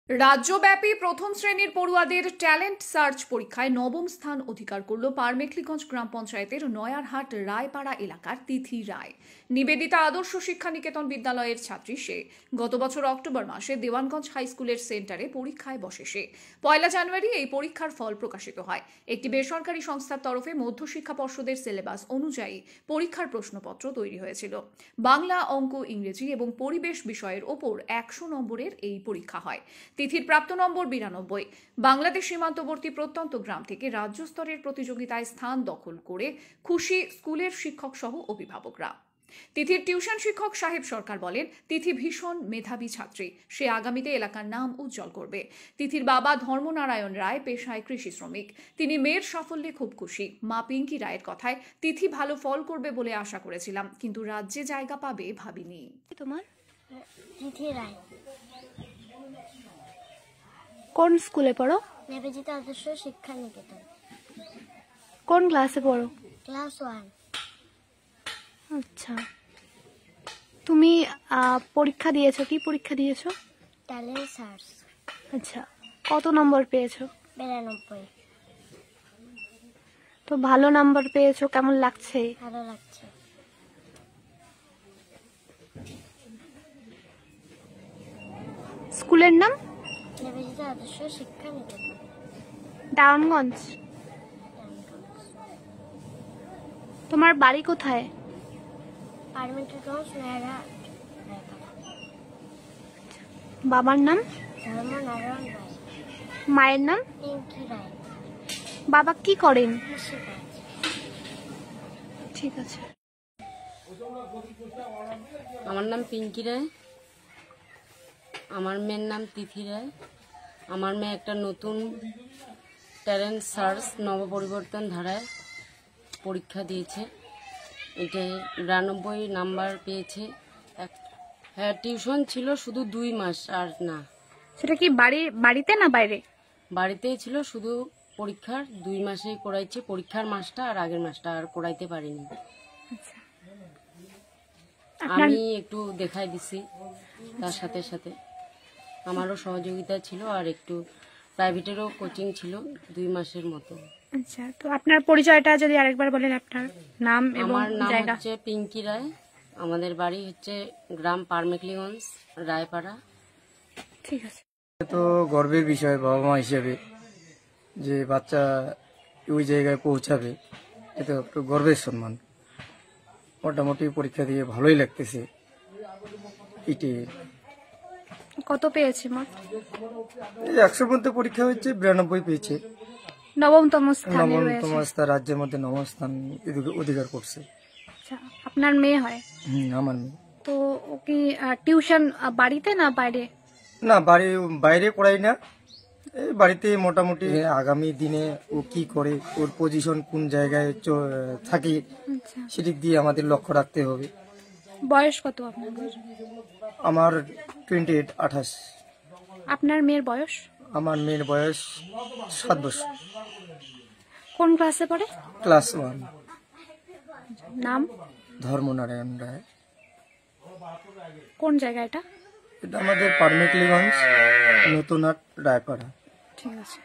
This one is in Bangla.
রাজ্যব্যাপী প্রথম শ্রেণীর পড়ুয়াদের ট্যালেন্ট সার্চ পরীক্ষায় নবম স্থান অধিকার করল পারমেখলিগঞ্জ গ্রাম পঞ্চায়েতের নয়ারহাট রায়পাড়া এলাকার তিথি রায়। নিবেদিতা আদর্শ শিক্ষা নিকেতন বিদ্যালয়ের ছাত্রী সে। গত বছর অক্টোবর মাসে দেওয়ানগঞ্জ হাই স্কুলের সেন্টারে পরীক্ষায় বসে সে। 1 জানুয়ারি এই পরীক্ষার ফল প্রকাশিত হয়। একটি বেসরকারি সংস্থার তরফে মধ্যশিক্ষা পর্ষদের সিলেবাস অনুযায়ী পরীক্ষার প্রশ্নপত্র তৈরি হয়েছিল। বাংলা, অঙ্ক, ইংরেজি এবং পরিবেশ বিষয়ের ওপর 100 নম্বরের এই পরীক্ষা হয়। তিথির প্রাপ্ত নম্বর 92। বাংলাদেশ সীমান্তবর্তী প্রত্যন্ত গ্রাম থেকে রাজ্য স্তরের প্রতিযোগিতায় স্থান দখল করে খুশি স্কুলের শিক্ষক সহ অভিভাবকরা। তিথির টিউশন শিক্ষক সাহেব সরকার বলেন, তিথি ভীষণ মেধাবী ছাত্রী, সে আগামীতে এলাকার নাম উজ্জ্বল করবে। তিথির বাবা ধর্মনারায়ণ রায় পেশায় কৃষি শ্রমিক, তিনি মেয়ের সাফল্যে খুব খুশি। মা পিঙ্কি রায়ের কথায়, তিথি ভালো ফল করবে বলে আশা করেছিলাম, কিন্তু রাজ্যে জায়গা পাবে ভাবিনি। তোমার তিথি রায়। কোন স্কুলে পড়ো? নিবেদিতা আদর্শ শিক্ষা নিকেতন। কোন ক্লাসে পড়ো? ক্লাস 1। আচ্ছা, তুমি পরীক্ষা দিয়েছো? কি পরীক্ষা দিয়েছো? Talent search. আচ্ছা, কত নম্বর পেয়েছো? 92। তো ভালো নাম্বার পেয়েছো, কেমন লাগছে? ভালো লাগছে। স্কুলের নাম? নিবেদিতা আদর্শ শিক্ষা নিকেতন, দেওয়ানগঞ্জ। তোমার বাড়ি কোথায়? পারমেখলিগঞ্জ নয়ারহাট রায়পাড়া। বাবার নাম? ধর্মনারায়ণ রায়। মায়ের নাম? পিঙ্কি রায়। বাবা কি করেন? কৃষিকাজ। ঠিক আছে। আমার নাম পিঙ্কি রায়, আমার মেয়ের নাম তিথি রায়। আমার মেয়ে একটা নতুন ট্যালেন্ট সার্চ নবপরিবর্তন ধারায় পরীক্ষা দিয়েছে, এটাই 92 নাম্বার পেয়েছে। হ্যাঁ, টিউশন ছিল শুধু 2 মাস, আর না। সেটা কি বাড়িতে না বাইরে? বাড়িতেই ছিল, শুধু পরীক্ষার 2 মাসেই করাইছে, পরীক্ষার মাসটা আর আগের মাসটা আর করাইতে পারিনি। আচ্ছা, আমি একটু দেখাই দিছি, তার সাথে সাথে আমারও সহযোগিতা ছিল, আর একটু প্রাইভেটেরও কোচিং ছিল 2 মাসের মতো। আচ্ছা, তো আপনার পরিচয়টা যদি আরেকবার বলেন, আপনার নাম এবং আমার নাম জায়গা। হচ্ছে পিঙ্কি রায়, আমাদের বাড়ি হচ্ছে গ্রাম পারমেখলিগঞ্জ রায়পাড়া। ঠিক আছে। তো গর্বের বিষয় বাবা মা হিসেবে যে বাচ্চা ওই জায়গায় পৌঁছাবে, এটা একটু গর্বের সম্মান। মোটামুটি পরীক্ষা দিয়ে ভালোই লাগতেছে। এটি কত পেয়েছে মোট? 100 মধ্যে পরীক্ষা হচ্ছে, 92 পেয়েছে। নবমতম স্থানে নবমতম রয়েছে। স্থান, রাজ্যের মধ্যে নবম স্থান অধিকার করছে। আচ্ছা, আপনার মেয়ে হয়? আমার মেয়ে। তো ও কি টিউশন বাড়িতে না বাইরে? না, বাইরে পড়াই না, এই বাড়িতে মোটামুটি। আগামী দিনে ও কি করে, ওর পজিশন কোন জায়গায় থাকে, আচ্ছা, সেদিক দিয়ে আমাদের লক্ষ্য রাখতে হবে। বয়স কত আপনাদের? আমার 28। আপনার মেয়ের বয়স? আমার মেয়ের বয়স 7 বছর। কোন ক্লাসে পড়ে? ক্লাস 1। নাম? ধর্মনারায়ণ রায়। কোন জায়গা এটা? এটা আমাদের পারমেখলিগঞ্জ নতুনহাট রায়পাড়া। ঠিক আছে।